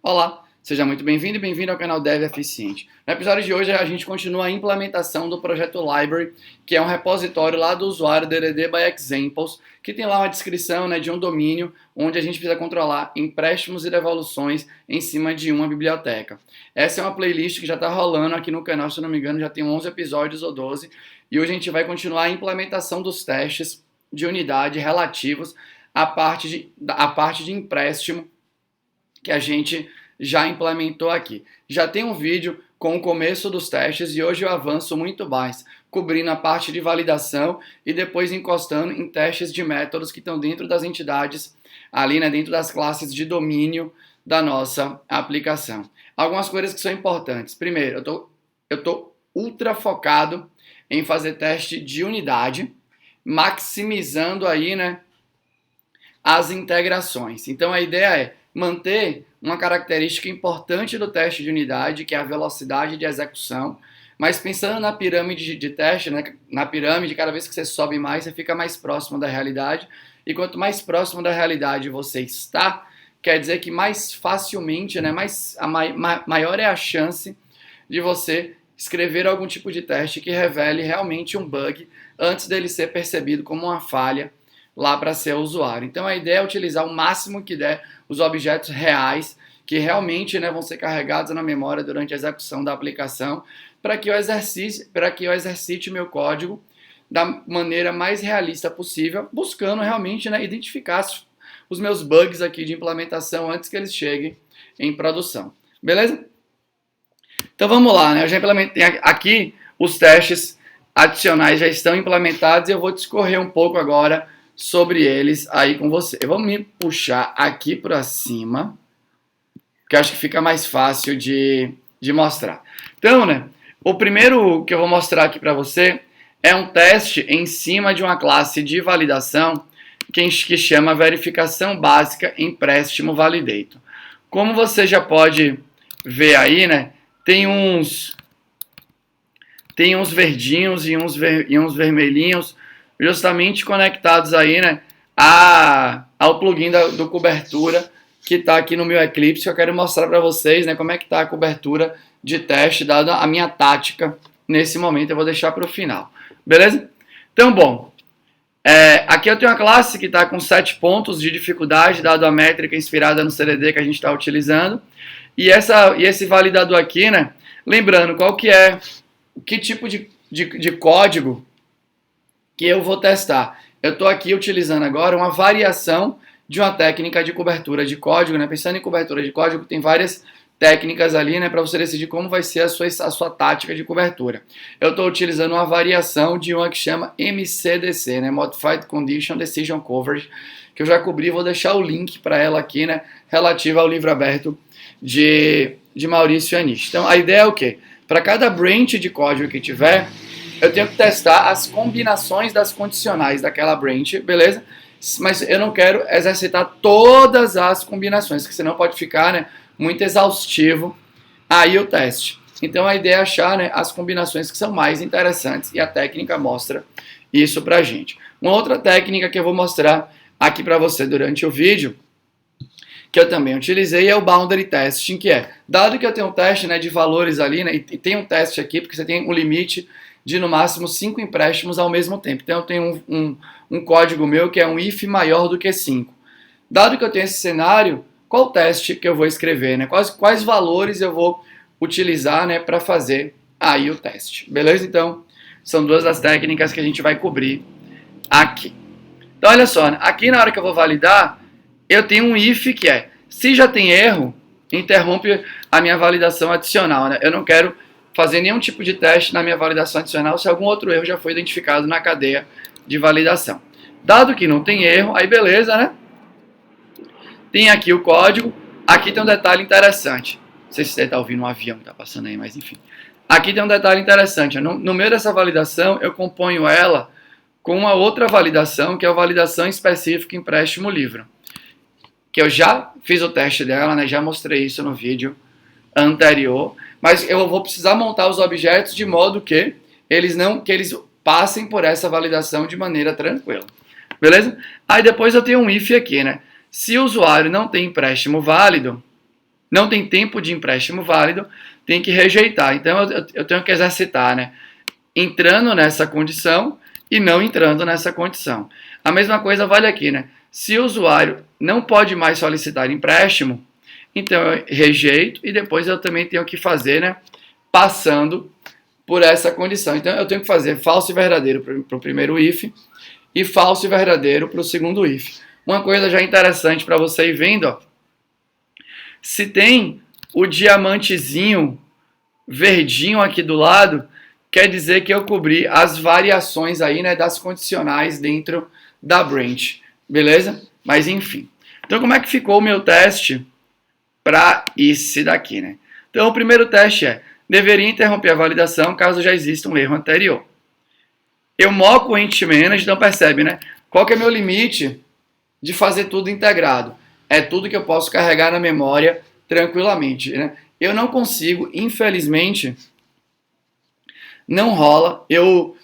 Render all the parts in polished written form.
Olá, seja muito bem-vindo e bem-vindo ao canal Dev Eficiente. No episódio de hoje a gente continua a implementação do projeto Library, que é um repositório lá do usuário DDD by Examples, que tem lá uma descrição de um domínio onde a gente precisa controlar empréstimos e devoluções em cima de uma biblioteca. Essa é uma playlist que já está rolando aqui no canal, se não me engano, já tem 11 episódios ou 12, e hoje a gente vai continuar a implementação dos testes de unidade relativos à parte de empréstimo que a gente já implementou aqui. Já tem um vídeo com o começo dos testes e hoje eu avanço muito mais, cobrindo a parte de validação e depois encostando em testes de métodos que estão dentro das entidades, ali dentro das classes de domínio da nossa aplicação. Algumas coisas que são importantes. Primeiro, eu tô ultra focado em fazer teste de unidade, maximizando aí, as integrações. Então a ideia é manter uma característica importante do teste de unidade, que é a velocidade de execução, mas pensando na pirâmide de teste, na pirâmide, cada vez que você sobe mais, você fica mais próximo da realidade, e quanto mais próximo da realidade você está, quer dizer que mais facilmente, maior é a chance de você escrever algum tipo de teste que revele realmente um bug antes dele ser percebido como uma falha lá para ser usuário. Então a ideia é utilizar o máximo que der os objetos reais que realmente vão ser carregados na memória durante a execução da aplicação para que eu exercite meu código da maneira mais realista possível, buscando realmente identificar os meus bugs aqui de implementação antes que eles cheguem em produção. Beleza? Então vamos lá, eu já implementei aqui os testes adicionais já estão implementados e eu vou discorrer um pouco agora sobre eles aí com você. Eu vou me puxar aqui para cima, que eu acho que fica mais fácil de mostrar. Então, o primeiro que eu vou mostrar aqui para você é um teste em cima de uma classe de validação que chama verificação básica empréstimo validator. Como você já pode ver aí, tem uns verdinhos e uns vermelhinhos justamente conectados aí, ao plugin do cobertura que está aqui no meu Eclipse. Eu quero mostrar para vocês, como é que está a cobertura de teste, dada a minha tática nesse momento. Eu vou deixar para o final, beleza? Então, bom, aqui eu tenho uma classe que está com 7 pontos de dificuldade, dado a métrica inspirada no CDD que a gente está utilizando. E esse validador aqui, lembrando que tipo de código que eu vou testar. Eu estou aqui utilizando agora uma variação de uma técnica de cobertura de código, Pensando em cobertura de código, tem várias técnicas ali, para você decidir como vai ser a sua tática de cobertura. Eu estou utilizando uma variação de uma que chama MCDC, Modified Condition Decision Coverage, que eu já cobri, vou deixar o link para ela aqui, relativa ao livro aberto de Maurício Anish. Então, a ideia é o quê? Para cada branch de código que tiver, eu tenho que testar as combinações das condicionais daquela branch, beleza? Mas eu não quero exercitar todas as combinações, porque senão pode ficar muito exaustivo aí o teste. Então a ideia é achar as combinações que são mais interessantes e a técnica mostra isso pra gente. Uma outra técnica que eu vou mostrar aqui para você durante o vídeo, que eu também utilizei, é o Boundary Testing, que é, dado que eu tenho um teste de valores ali, e tem um teste aqui, porque você tem um limite de no máximo 5 empréstimos ao mesmo tempo. Então eu tenho um código meu que é um if maior do que 5. Dado que eu tenho esse cenário, qual teste que eu vou escrever? Quais valores eu vou utilizar para fazer aí o teste? Beleza? Então, são duas das técnicas que a gente vai cobrir aqui. Então olha só, aqui na hora que eu vou validar, eu tenho um if que é, se já tem erro, interrompe a minha validação adicional. Eu não quero fazer nenhum tipo de teste na minha validação adicional se algum outro erro já foi identificado na cadeia de validação. Dado que não tem erro, aí beleza, Tem aqui o código. Aqui tem um detalhe interessante. Não sei se você está ouvindo um avião que está passando aí, mas enfim. Aqui tem um detalhe interessante. No meio dessa validação, eu componho ela com uma outra validação, que é a validação específica empréstimo livre. Que eu já fiz o teste dela, já mostrei isso no vídeo anterior. Mas eu vou precisar montar os objetos de modo que eles passem por essa validação de maneira tranquila. Beleza? Aí depois eu tenho um if aqui, Se o usuário não tem empréstimo válido, não tem tempo de empréstimo válido, tem que rejeitar. Então eu tenho que exercitar, né? Entrando nessa condição e não entrando nessa condição. A mesma coisa vale aqui, né? Se o usuário não pode mais solicitar empréstimo, então eu rejeito e depois eu também tenho que fazer, né? Passando por essa condição. Então eu tenho que fazer falso e verdadeiro para o primeiro if e falso e verdadeiro para o segundo if. Uma coisa já interessante para você ir vendo, ó, se tem o diamantezinho verdinho aqui do lado, quer dizer que eu cobri as variações aí, né, das condicionais dentro da branch, beleza? Mas enfim. Então como é que ficou o meu teste para esse daqui, né? Então o primeiro teste é: deveria interromper a validação caso já exista um erro anterior. Eu moco o Entity Manager, então percebe, né? Qual que é meu limite de fazer tudo integrado? É tudo que eu posso carregar na memória tranquilamente, né? Eu não consigo, infelizmente, não rola eu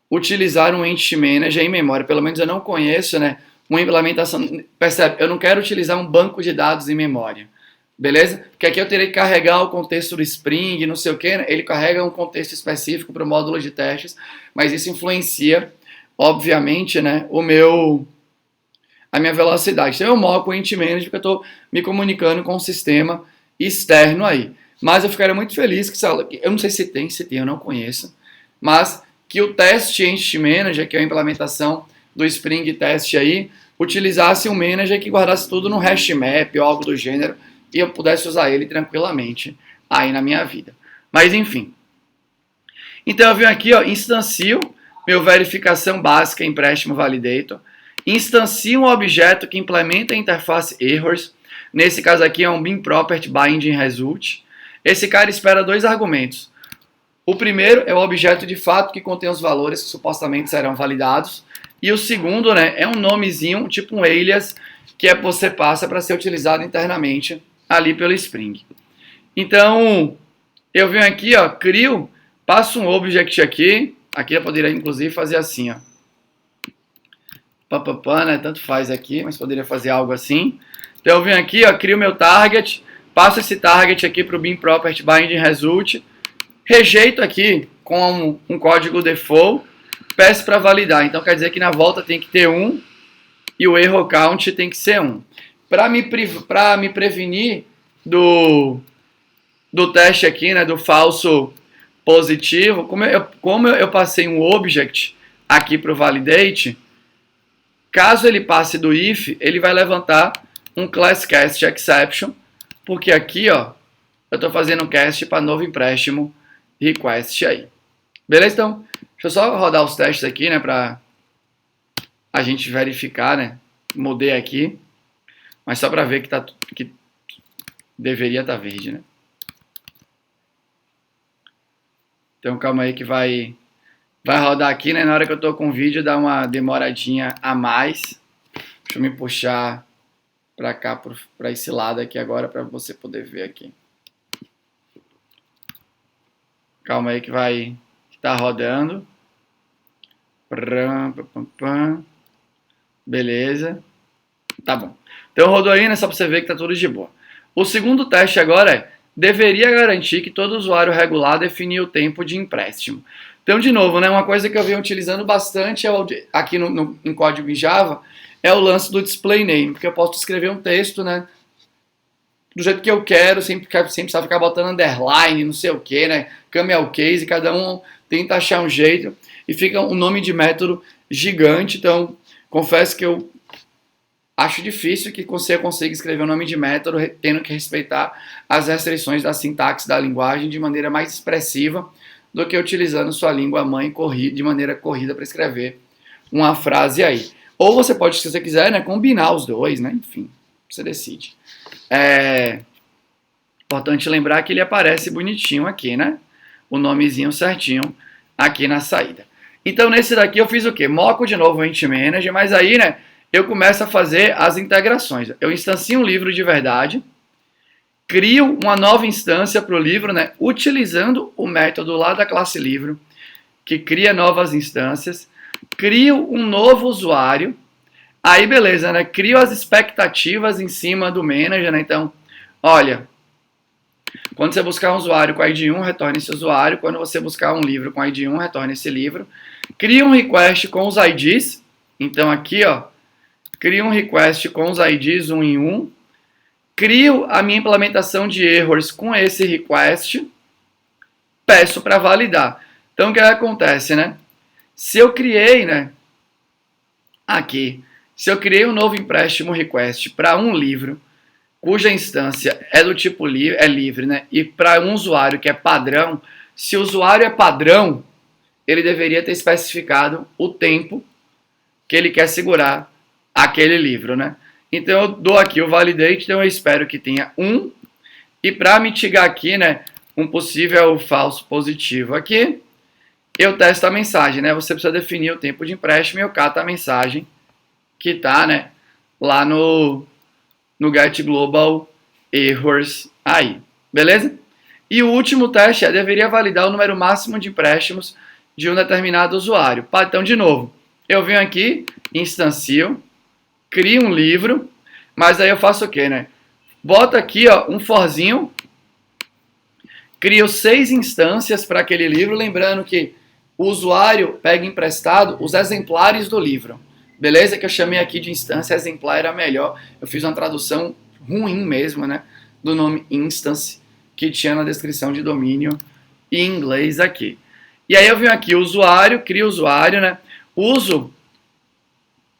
utilizar um Entity Manager em memória. Pelo menos eu não conheço, né, uma implementação. Percebe? Eu não quero utilizar um banco de dados em memória. Beleza? Porque aqui eu teria que carregar o contexto do Spring, não sei o que, né? Ele carrega um contexto específico para o módulo de testes, mas isso influencia, obviamente, né, a minha velocidade. Então eu moco o Entity Manager porque eu estou me comunicando com um sistema externo aí. Mas eu ficaria muito feliz que, eu não sei se tem, eu não conheço, mas que o teste Entity Manager, que é a implementação do Spring Test aí, utilizasse um manager que guardasse tudo no hash map ou algo do gênero, e eu pudesse usar ele tranquilamente aí na minha vida. Mas enfim. Então eu venho aqui, ó, instancio meu verificação básica empréstimo validator, instancio um objeto que implementa a interface errors, nesse caso aqui é um bin property binding result. Esse cara espera dois argumentos. O primeiro é o objeto de fato que contém os valores que supostamente serão validados, e o segundo, né, é um nomezinho, tipo um alias, que você passa para ser utilizado internamente ali pelo Spring. Então, eu venho aqui, ó, crio, passo um object aqui eu poderia inclusive fazer assim, ó. Né, tanto faz aqui, mas poderia fazer algo assim. Então eu venho aqui, ó, crio meu target, passo esse target aqui para o bin property binding result, rejeito aqui com um código default, peço para validar. Então quer dizer que na volta tem que ter 1 e o erro count tem que ser 1. Para me prevenir do teste aqui, né, do falso positivo, como eu passei um object aqui para o validate, caso ele passe do if, ele vai levantar um class cast exception, porque aqui, ó, eu estou fazendo um cast para novo empréstimo request aí. Beleza? Então, deixa eu só rodar os testes aqui, né, para a gente verificar, né? Mudei aqui, mas só para ver que deveria estar verde, né? Então, calma aí que vai rodar aqui, né? Na hora que eu estou com o vídeo, dá uma demoradinha a mais. Deixa eu me puxar para cá, para esse lado aqui agora, para você poder ver aqui. Calma aí que tá rodando. Beleza. Tá bom. Então rodou aí, né? Só para você ver que tá tudo de boa. O segundo teste agora é: deveria garantir que todo usuário regular definiu o tempo de empréstimo. Então, de novo, né? Uma coisa que eu venho utilizando bastante aqui em código em Java é o lance do display name, porque eu posso escrever um texto, né? Do jeito que eu quero, sem precisar ficar botando underline, não sei o que, né? Camel case, cada um tenta achar um jeito e fica um nome de método gigante. Então, confesso que eu acho difícil que você consiga escrever um nome de método tendo que respeitar as restrições da sintaxe da linguagem de maneira mais expressiva do que utilizando sua língua mãe de maneira corrida para escrever uma frase aí. Ou você pode, se você quiser, né, combinar os dois, né? Enfim, você decide. É importante lembrar que ele aparece bonitinho aqui, né? O nomezinho certinho aqui na saída. Então, nesse daqui eu fiz o quê? Moco de novo o Entity Manager, mas aí, né, eu começo a fazer as integrações. Eu instancio um livro de verdade, crio uma nova instância para o livro, né, utilizando o método lá da classe livro, que cria novas instâncias, crio um novo usuário, aí beleza, né, crio as expectativas em cima do manager, né, então, olha, Quando você buscar um usuário com ID 1, retorna esse usuário. Quando você buscar um livro com ID 1, retorna esse livro. Cria um request com os IDs. Então aqui, ó, crio um request com os IDs 1 em 1. Crio a minha implementação de errors com esse request. Peço para validar. Então o que acontece, né? Se eu criei, né? Aqui, se eu criei um novo empréstimo request para um livro, cuja instância é do tipo livre, né? E para um usuário que é padrão, se o usuário é padrão, ele deveria ter especificado o tempo que ele quer segurar aquele livro, né? Então eu dou aqui o validate, então eu espero que tenha 1. E para mitigar aqui, né, um possível falso positivo aqui, eu testo a mensagem, né? Você precisa definir o tempo de empréstimo e eu cato a mensagem que tá, né, lá no Get Global Errors aí, beleza? E o último teste é, deveria validar o número máximo de empréstimos de um determinado usuário. Então, de novo, eu venho aqui, instancio, crio um livro, mas aí eu faço o quê, né? Boto aqui, ó, um forzinho, crio 6 instâncias para aquele livro, lembrando que o usuário pega emprestado os exemplares do livro. Beleza? Que eu chamei aqui de instância, exemplar era melhor. Eu fiz uma tradução ruim mesmo, né? Do nome instance, que tinha na descrição de domínio em inglês aqui. E aí eu venho aqui, usuário, crio usuário, né? Uso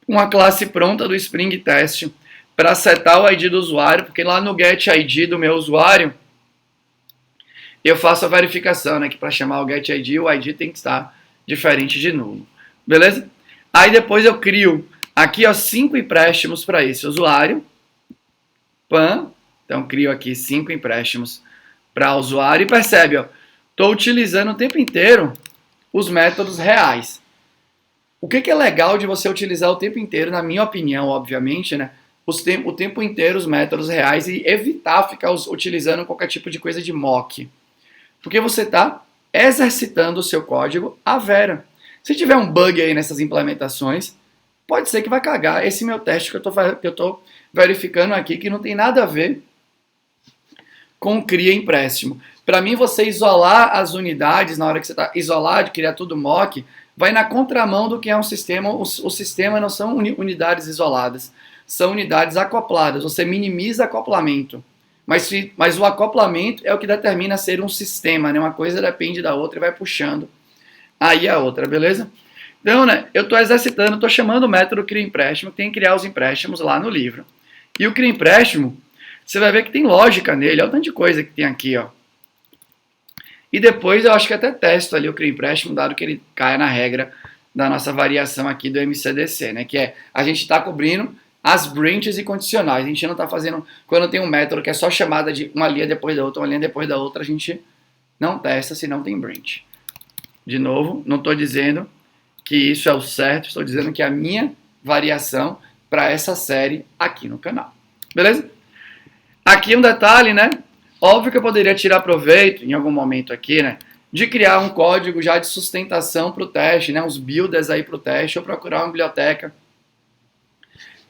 uma classe pronta do Spring Test para setar o ID do usuário, porque lá no getID do meu usuário, eu faço a verificação, né? Que para chamar o getID, o ID tem que estar diferente de nulo. Beleza? Aí depois eu crio aqui, ó, 5 empréstimos para esse usuário. Pan. Então crio aqui 5 empréstimos para o usuário. E percebe, ó, estou utilizando o tempo inteiro os métodos reais. O que é legal de você utilizar o tempo inteiro, na minha opinião, obviamente, né? O tempo inteiro os métodos reais e evitar ficar utilizando qualquer tipo de coisa de mock. Porque você está exercitando o seu código à vera. Se tiver um bug aí nessas implementações, pode ser que vai cagar esse meu teste que eu estou verificando aqui, que não tem nada a ver com cria empréstimo. Para mim, você isolar as unidades, na hora que você está isolado, criar tudo mock, vai na contramão do que é um sistema. O sistema não são unidades isoladas, são unidades acopladas. Você minimiza acoplamento. Mas o acoplamento é o que determina ser um sistema, né? Uma coisa depende da outra e vai puxando aí a outra, beleza? Então, né, eu estou exercitando, estou chamando o método cria empréstimo, que tem que criar os empréstimos lá no livro. E o cria empréstimo, você vai ver que tem lógica nele, olha o tanto de coisa que tem aqui, ó. E depois eu acho que até testo ali o cria empréstimo, dado que ele caia na regra da nossa variação aqui do MCDC, né? Que é, a gente está cobrindo as branches e condicionais. A gente não está fazendo, quando tem um método que é só chamada de uma linha depois da outra, uma linha depois da outra, a gente não testa se não tem branch. De novo, não estou dizendo que isso é o certo, estou dizendo que é a minha variação para essa série aqui no canal. Beleza? Aqui um detalhe, né? Óbvio que eu poderia tirar proveito, em algum momento aqui, né? De criar um código já de sustentação para o teste, né? Uns builders aí para o teste, ou procurar uma biblioteca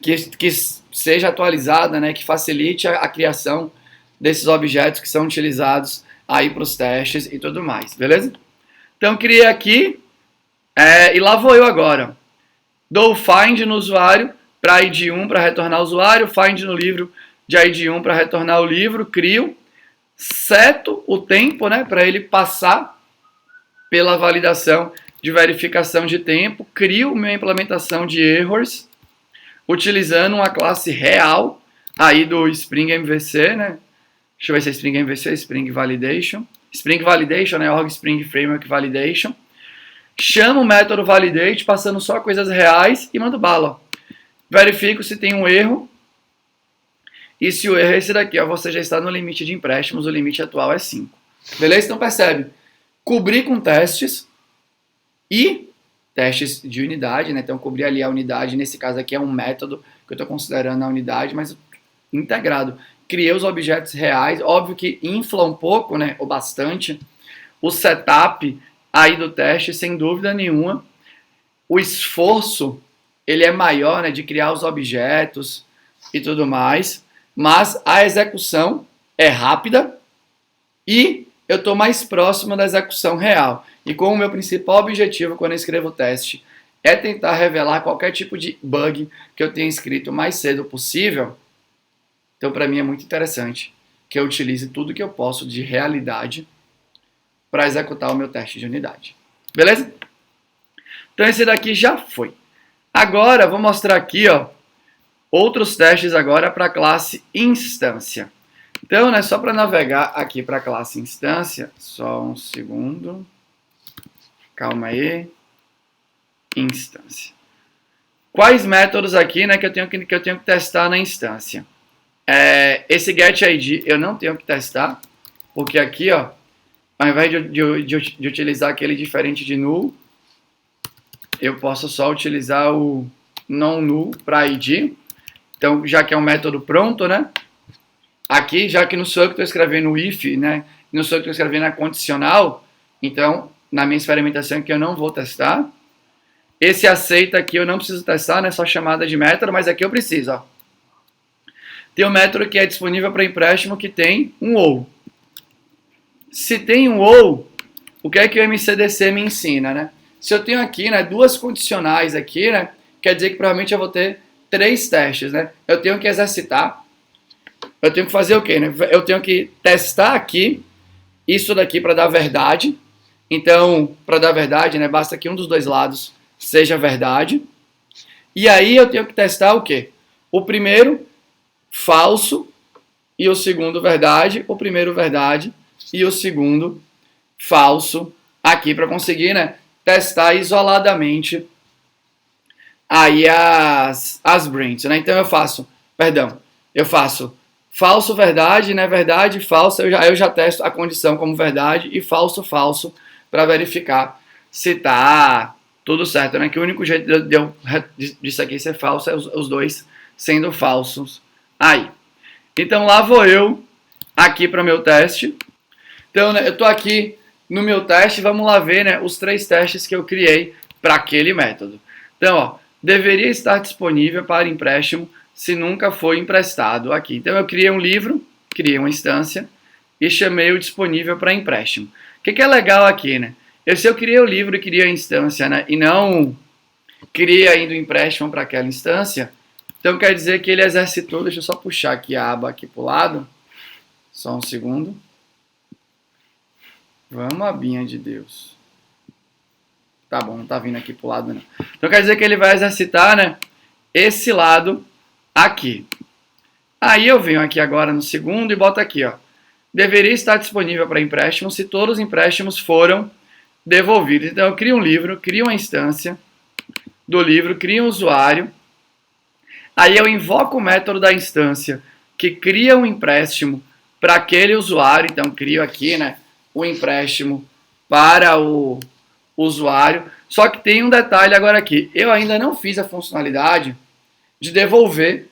que seja atualizada, né? Que facilite a criação desses objetos que são utilizados aí para os testes e tudo mais, beleza? Então, criei aqui, e lá vou eu agora. Dou find no usuário para ID 1 para retornar o usuário, find no livro de ID 1 para retornar o livro, crio, seto o tempo, né, para ele passar pela validação de verificação de tempo, crio minha implementação de errors, utilizando uma classe real aí do Spring MVC, né? Deixa eu ver se é Spring MVC, Spring Validation. Spring Validation, né? Org Spring Framework Validation. Chamo o método validate, passando só coisas reais e mando bala. Verifico se tem um erro. E se o erro é esse daqui, ó, você já está no limite de empréstimos, o limite atual é 5. Beleza? Então percebe, cobrir com testes e testes de unidade, né? Então cobrir ali a unidade, nesse caso aqui é um método que eu estou considerando a unidade, mas integrado. Criei os objetos reais, óbvio que infla um pouco, né, ou bastante, o setup aí do teste, sem dúvida nenhuma. O esforço, ele é maior, né, de criar os objetos e tudo mais, mas a execução é rápida e eu estou mais próximo da execução real. E como o meu principal objetivo quando eu escrevo o teste é tentar revelar qualquer tipo de bug que eu tenha escrito o mais cedo possível, então para mim é muito interessante que eu utilize tudo que eu posso de realidade para executar o meu teste de unidade. Beleza? Então esse daqui já foi. Agora vou mostrar aqui, outros testes agora para a classe instância. Então, né, só para navegar aqui para a classe instância, só um segundo. Calma aí. Instância. Quais métodos aqui, né, que eu tenho que testar na instância? Esse getID eu não tenho que testar, porque aqui, ao invés de utilizar aquele diferente de null, eu posso só utilizar o non-null para id. Então, já que é um método pronto, né? Aqui, já que não sou eu que estou escrevendo o if, né? Não sou eu que estou escrevendo a condicional, então, na minha experimentação aqui eu não vou testar. Esse aceita aqui eu não preciso testar, né? Só chamada de método, mas aqui eu preciso, Tem um método que é disponível para empréstimo que tem um ou. Se tem um ou, o que é que o MCDC me ensina, né? Se eu tenho aqui, né, duas condicionais aqui, né? Quer dizer que provavelmente eu vou ter 3 testes, né? Eu tenho que exercitar. Eu tenho que fazer o quê, né? Eu tenho que testar aqui isso daqui para dar verdade. Então, para dar verdade, né, basta que um dos dois lados seja verdade. E aí eu tenho que testar o quê? O primeiro, falso, e o segundo, verdade. O primeiro, verdade, e o segundo, falso, aqui para conseguir, né, testar isoladamente aí as branches, né? Então eu faço falso, verdade, né? Verdade, falso, eu já testo a condição como verdade e falso, falso, para verificar se tá tudo certo, né? Que o único jeito disso aqui ser falso é os dois sendo falsos aí. Então lá vou eu aqui para o meu teste. Então, né, eu estou aqui no meu teste, vamos lá ver, né, os 3 testes que eu criei para aquele método. Então, deveria estar disponível para empréstimo se nunca foi emprestado aqui. Então eu criei um livro, criei uma instância e chamei o disponível para empréstimo. O que é legal aqui, né? Se eu criei o livro e criei a instância, né, e não criei ainda o empréstimo para aquela instância, então quer dizer que ele exercitou, deixa eu só puxar aqui a aba aqui para o lado, só um segundo. Vamos, abinha de Deus. Tá bom, não tá vindo aqui pro lado não. Então quer dizer que ele vai exercitar, né, esse lado aqui. Aí eu venho aqui agora no segundo e boto aqui, deveria estar disponível para empréstimo se todos os empréstimos foram devolvidos. Então eu crio um livro, crio uma instância do livro, crio um usuário. Aí eu invoco o método da instância que cria um empréstimo para aquele usuário. Então crio aqui, né, o empréstimo para o usuário. Só que tem um detalhe agora aqui. Eu ainda não fiz a funcionalidade de devolver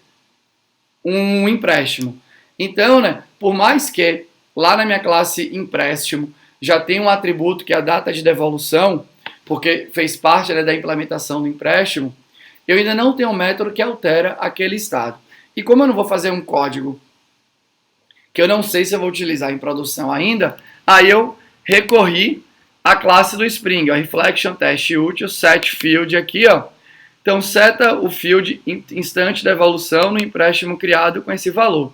um empréstimo. Então, né, por mais que lá na minha classe empréstimo já tem um atributo que é a data de devolução, porque fez parte, né, da implementação do empréstimo, eu ainda não tenho um método que altera aquele estado. E como eu não vou fazer um código que eu não sei se eu vou utilizar em produção ainda, aí eu recorri à classe do Spring, Reflection Test Útil, set field aqui, Então seta o field instante da evolução no empréstimo criado com esse valor.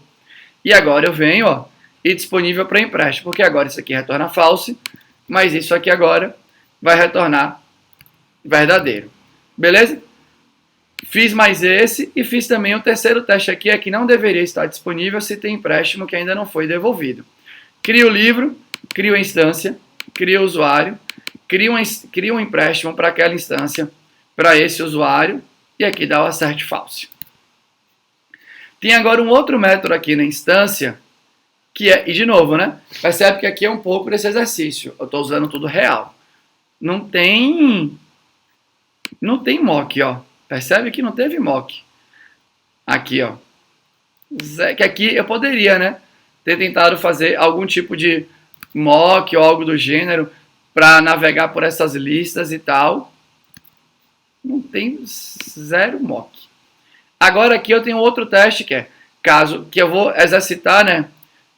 E agora eu venho, e disponível para empréstimo, porque agora isso aqui retorna false, mas isso aqui agora vai retornar verdadeiro. Beleza? Fiz mais esse e fiz também o terceiro teste aqui, que não deveria estar disponível se tem empréstimo que ainda não foi devolvido. Crio o livro, crio a instância, crio o usuário, crio um empréstimo para aquela instância, para esse usuário, e aqui dá o assert false. Tem agora um outro método aqui na instância, que é, e de novo, né? Percebe que aqui é um pouco desse exercício. Eu estou usando tudo real. Não tem mock, Percebe que não teve mock. Aqui, Que aqui eu poderia, né, ter tentado fazer algum tipo de mock ou algo do gênero para navegar por essas listas e tal. Não tem zero mock. Agora aqui eu tenho outro teste que é, caso que eu vou exercitar, né,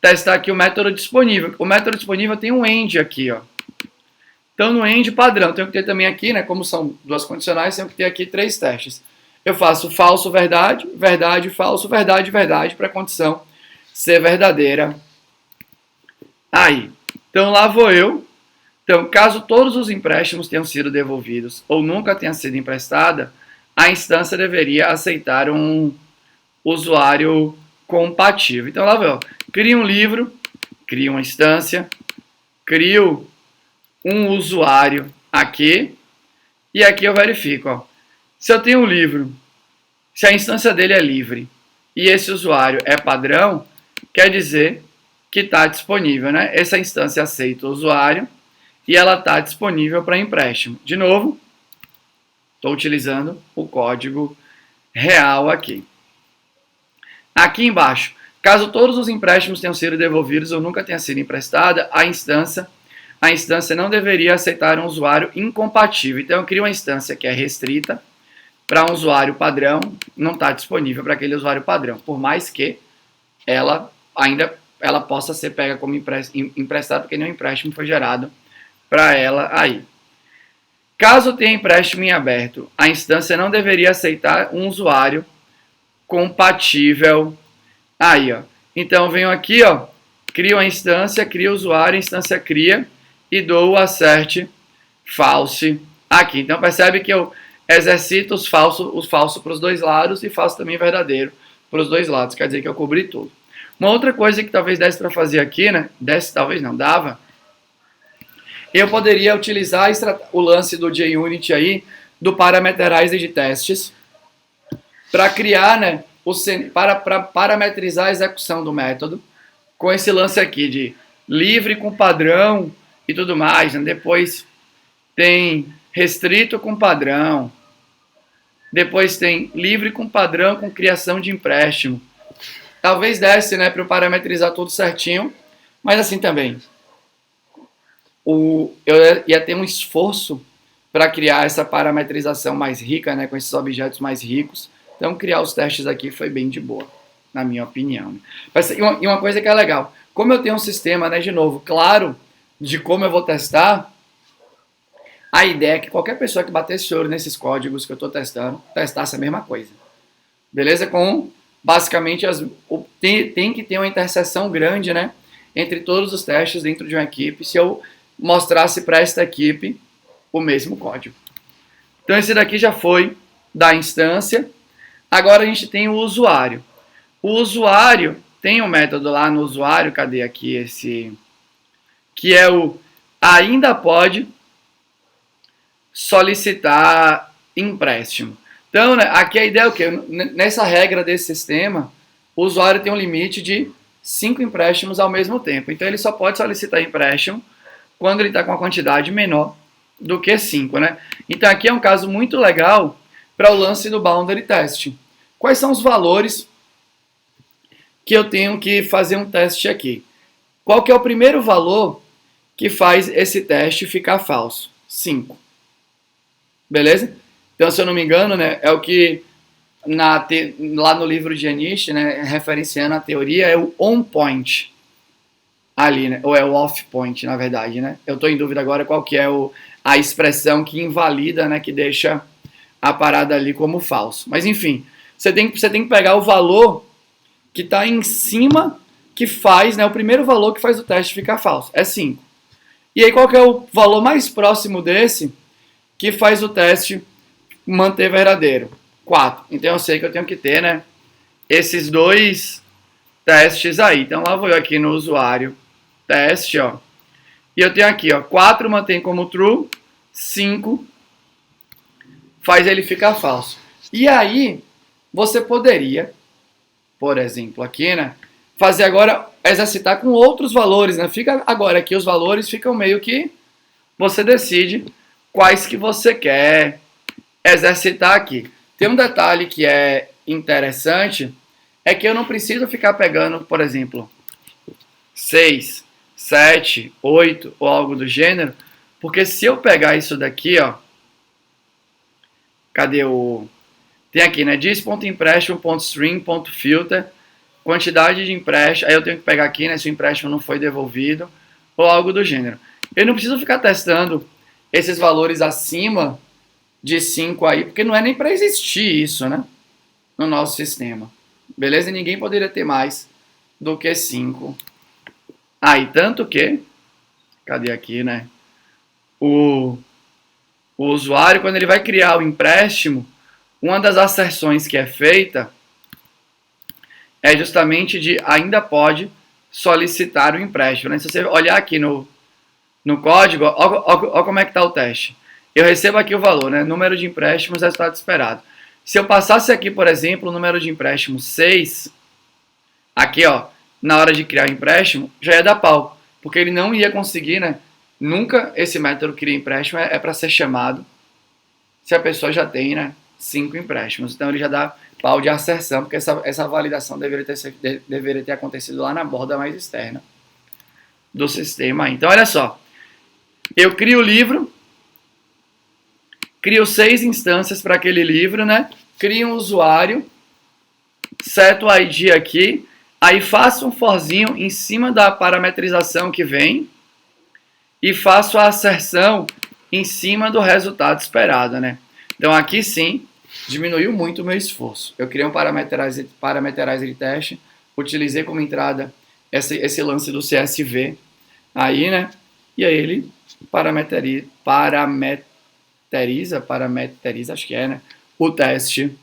testar aqui o método disponível. O método disponível tem um end aqui, ó. Então, no end padrão, tenho que ter também aqui, né, como são duas condicionais, tenho que ter aqui 3 testes. Eu faço falso, verdade, verdade, falso, verdade, verdade, para a condição ser verdadeira. Aí, então lá vou eu. Então, caso todos os empréstimos tenham sido devolvidos ou nunca tenha sido emprestada, a instância deveria aceitar um usuário compatível. Então, lá vou eu. Crio um livro, crio uma instância, crio um usuário aqui, e aqui eu verifico, ó. Se eu tenho um livro, se a instância dele é livre e esse usuário é padrão, quer dizer que está disponível, né? Essa instância aceita o usuário e ela está disponível para empréstimo. De novo, estou utilizando o código real aqui. Aqui embaixo, caso todos os empréstimos tenham sido devolvidos ou nunca tenha sido emprestada, a instância não deveria aceitar um usuário incompatível. Então, eu crio uma instância que é restrita para um usuário padrão, não está disponível para aquele usuário padrão, por mais que ela possa ser pega como emprestada, porque nenhum empréstimo foi gerado para ela aí. Caso tenha empréstimo em aberto, a instância não deveria aceitar um usuário compatível aí, ó. Então, eu venho aqui, ó, crio a instância, crio o usuário, a instância cria e dou o assert false aqui. Então, percebe que eu exercito os falsos para os dois lados e faço também verdadeiro para os dois lados. Quer dizer que eu cobri tudo. Uma outra coisa que talvez desse para fazer aqui, né? Talvez não, dava. Eu poderia utilizar o lance do JUnit aí, do parameterize de testes, para criar, né? Para parametrizar a execução do método, com esse lance aqui de livre com padrão e tudo mais, né? Depois tem restrito com padrão. Depois tem livre com padrão com criação de empréstimo. Talvez desse, né, para eu parametrizar tudo certinho, mas assim também. Eu ia ter um esforço para criar essa parametrização mais rica, né, com esses objetos mais ricos. Então, criar os testes aqui foi bem de boa, na minha opinião. E uma coisa que é legal, como eu tenho um sistema, né, de novo, claro, de como eu vou testar, a ideia é que qualquer pessoa que batesse o olho nesses códigos que eu estou testando, testasse a mesma coisa. Beleza? Basicamente, tem que ter uma interseção grande, né, entre todos os testes dentro de uma equipe, se eu mostrasse para esta equipe o mesmo código. Então, esse daqui já foi da instância. Agora, a gente tem o usuário. O usuário, tem um método lá no usuário, cadê aqui esse? Que é o ainda pode solicitar empréstimo. Então, né, aqui a ideia é o quê? Nessa regra desse sistema, o usuário tem um limite de 5 empréstimos ao mesmo tempo. Então, ele só pode solicitar empréstimo quando ele está com uma quantidade menor do que 5, né? Então, aqui é um caso muito legal para o lance do boundary test. Quais são os valores que eu tenho que fazer um teste aqui? Qual que é o primeiro valor que faz esse teste ficar falso? 5. Beleza? Então, se eu não me engano, né, é o que lá no livro de Anish, né, referenciando a teoria, é o on point ali, né, ou é o off point, na verdade, né? Eu estou em dúvida agora qual que é a expressão que invalida, né, que deixa a parada ali como falso. Mas, enfim, você tem que pegar o valor que está em cima, que faz, né, o primeiro valor que faz o teste ficar falso, é 5. E aí, qual que é o valor mais próximo desse que faz o teste manter verdadeiro? 4. Então eu sei que eu tenho que ter, né, esses dois testes aí. Então lá vou eu aqui no usuário teste, ó. E eu tenho aqui, ó, 4 mantém como true, 5 faz ele ficar falso. E aí você poderia, por exemplo, aqui, né, fazer agora, exercitar com outros valores, né? Fica agora aqui, os valores ficam meio que você decide quais que você quer exercitar aqui. Tem um detalhe que é interessante, é que eu não preciso ficar pegando, por exemplo, 6, 7, 8 ou algo do gênero, porque se eu pegar isso daqui, ó, cadê o... Tem aqui, né, dis.empréstimo.string.filter, quantidade de empréstimo, aí eu tenho que pegar aqui, né, se o empréstimo não foi devolvido, ou algo do gênero. Eu não preciso ficar testando esses valores acima de 5 aí, porque não é nem para existir isso, né, no nosso sistema. Beleza? E ninguém poderia ter mais do que 5. Aí, tanto que, cadê aqui, né, o usuário, quando ele vai criar o empréstimo, uma das asserções que é feita é justamente de ainda pode solicitar o empréstimo. Né? Se você olhar aqui no código, olha como é que está o teste. Eu recebo aqui o valor, né? Número de empréstimos, resultado esperado. Se eu passasse aqui, por exemplo, o número de empréstimo 6, aqui, ó, na hora de criar o empréstimo, já ia dar pau. Porque ele não ia conseguir, né? Nunca esse método cria empréstimo é para ser chamado se a pessoa já tem, né, 5 empréstimos. Então ele já dá pau de asserção, porque essa validação deveria ter acontecido lá na borda mais externa do sistema. Então olha só, eu crio o livro, crio 6 instâncias para aquele livro, né? Crio um usuário, seto o ID aqui, aí faço um forzinho em cima da parametrização que vem e faço a asserção em cima do resultado esperado, né? Então aqui sim, diminuiu muito o meu esforço. Eu criei um parameterizer de teste, utilizei como entrada esse lance do CSV aí, né? E aí ele parameteriza, acho que é, né? O teste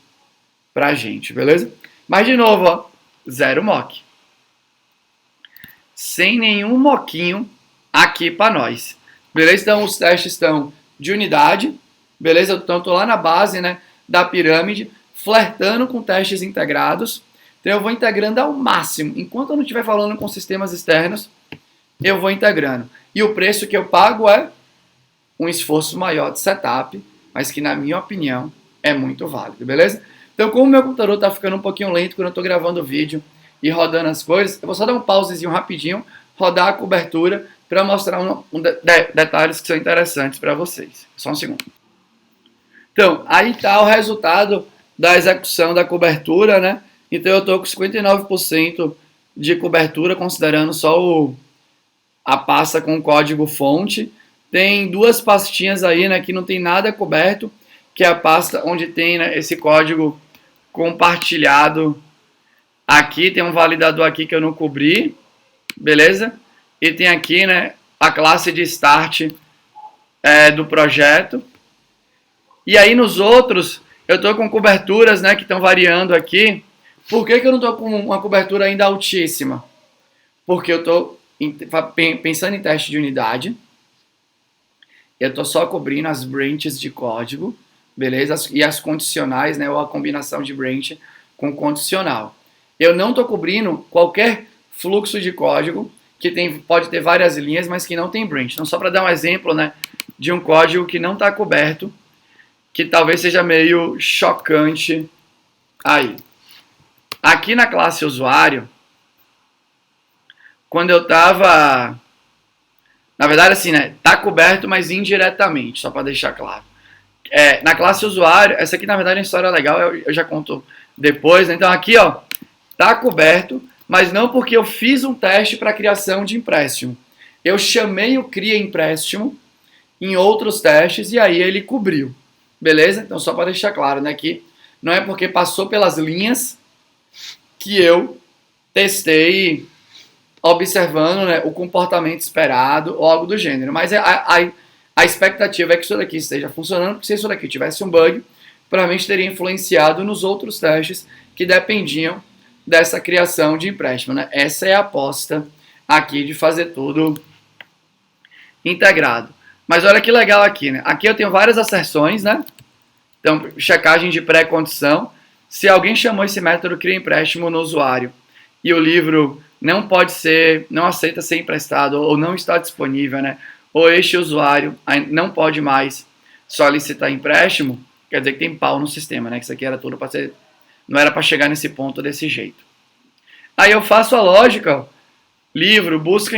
pra gente, beleza? Mas de novo, ó, 0 mock. Sem nenhum moquinho aqui para nós. Beleza? Então os testes estão de unidade, beleza? Então eu tô lá na base, né, da pirâmide, flertando com testes integrados. Então eu vou integrando ao máximo. Enquanto eu não estiver falando com sistemas externos, eu vou integrando. E o preço que eu pago é um esforço maior de setup, mas que na minha opinião é muito válido, beleza? Então como o meu computador está ficando um pouquinho lento quando eu estou gravando o vídeo e rodando as coisas, eu vou só dar um pausezinho rapidinho, rodar a cobertura para mostrar detalhes que são interessantes para vocês. Só um segundo. Então, aí está o resultado da execução da cobertura, né? Então eu estou com 59% de cobertura, considerando só a pasta com código fonte. Tem 2 pastinhas aí, né, que não tem nada coberto, que é a pasta onde tem, né, esse código compartilhado. Aqui tem um validador aqui que eu não cobri, beleza? E tem aqui, né, a classe de start do projeto. E aí nos outros, eu estou com coberturas, né, que estão variando aqui. Por que eu não estou com uma cobertura ainda altíssima? Porque eu estou pensando em teste de unidade. Eu estou só cobrindo as branches de código, beleza? E as condicionais, né, ou a combinação de branch com condicional. Eu não estou cobrindo qualquer fluxo de código que pode ter várias linhas, mas que não tem branch. Então, só para dar um exemplo, né, de um código que não está coberto, que talvez seja meio chocante aí. Aqui na classe usuário, quando eu estava... Na verdade, assim, né, tá coberto, mas indiretamente, só para deixar claro. Na classe usuário, essa aqui, na verdade, é uma história legal, eu já conto depois, né? Então, aqui, ó, tá coberto, mas não porque eu fiz um teste para criação de empréstimo. Eu chamei o cria empréstimo em outros testes e aí ele cobriu. Beleza? Então, só para deixar claro, né, que não é porque passou pelas linhas que eu testei observando, né, o comportamento esperado ou algo do gênero. Mas a expectativa é que isso daqui esteja funcionando, porque se isso daqui tivesse um bug, provavelmente teria influenciado nos outros testes que dependiam dessa criação de empréstimo, né? Essa é a aposta aqui de fazer tudo integrado. Mas olha que legal aqui, né? Aqui eu tenho várias asserções, né? Então, checagem de pré-condição. Se alguém chamou esse método cria empréstimo no usuário e o livro não aceita ser emprestado ou não está disponível, né? Ou este usuário não pode mais solicitar empréstimo, quer dizer que tem pau no sistema, né? Que isso aqui era tudo para ser... Não era para chegar nesse ponto desse jeito. Aí eu faço a lógica, ó, livro, busca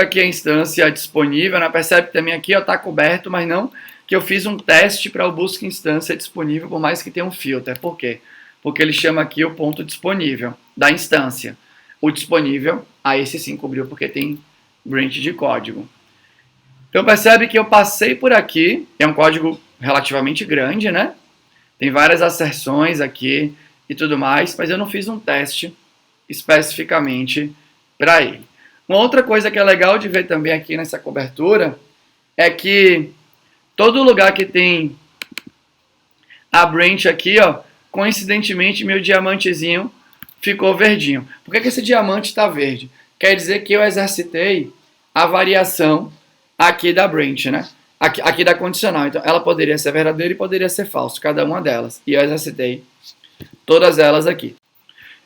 aqui a instância disponível, né? Percebe que também aqui está coberto, mas não que eu fiz um teste para o busca instância disponível, por mais que tenha um filtro. Por quê? porque ele chama aqui o ponto disponível da instância. O disponível, esse sim cobriu porque tem branch de código. Então percebe que eu passei por aqui, é um código relativamente grande, né? Tem várias asserções aqui e tudo mais, mas eu não fiz um teste especificamente para ele. Uma outra coisa que é legal de ver também aqui nessa cobertura é que todo lugar que tem a branch aqui, ó, coincidentemente meu diamantezinho ficou verdinho. Por que esse diamante está verde? Quer dizer que eu exercitei a variação aqui da branch, né? Aqui da condicional. Então, ela poderia ser verdadeira e poderia ser falso, cada uma delas. E eu exercitei todas elas aqui.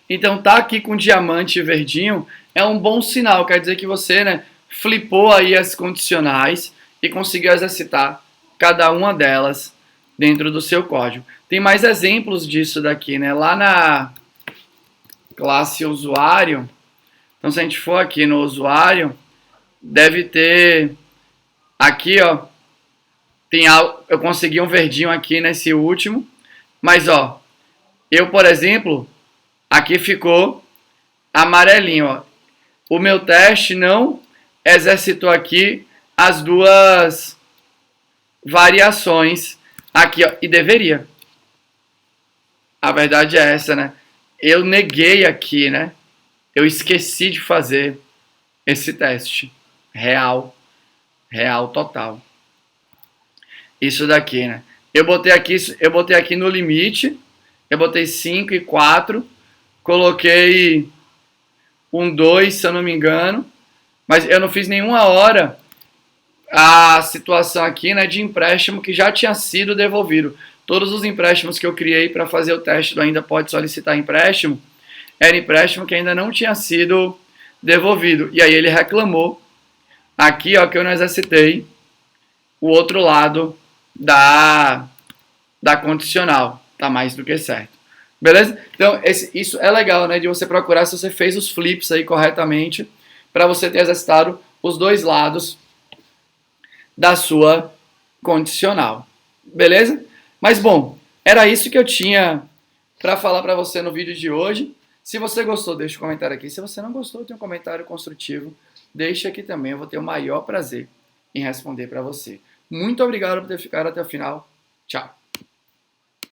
Então, tá aqui com diamante verdinho é um bom sinal. Quer dizer que você, né, flipou aí as condicionais e conseguiu exercitar cada uma delas dentro do seu código. Tem mais exemplos disso daqui, né? Lá na classe usuário, então se a gente for aqui no usuário, deve ter aqui, ó, eu consegui um verdinho aqui nesse último, mas ó, eu, por exemplo, aqui ficou amarelinho, ó. O meu teste não exercitou aqui as duas variações aqui, ó, e deveria. A verdade é essa, né? Eu neguei aqui, né? Eu esqueci de fazer esse teste real total. Isso daqui, né? Eu botei aqui no limite, eu botei 5 e 4, coloquei um 2, se eu não me engano, mas eu não fiz nenhuma hora a situação aqui, né, de empréstimo que já tinha sido devolvido. Todos os empréstimos que eu criei para fazer o teste do ainda pode solicitar empréstimo, era empréstimo que ainda não tinha sido devolvido. E aí ele reclamou aqui, ó, que eu não exercitei o outro lado da condicional. Tá mais do que certo. Beleza? Então, isso é legal, né, de você procurar se você fez os flips aí corretamente, para você ter exercitado os dois lados da sua condicional. Beleza? Mas, bom, era isso que eu tinha para falar para você no vídeo de hoje. Se você gostou, deixa um comentário aqui. Se você não gostou, tem um comentário construtivo, deixa aqui também. Eu vou ter o maior prazer em responder para você. Muito obrigado por ter ficado até o final. Tchau.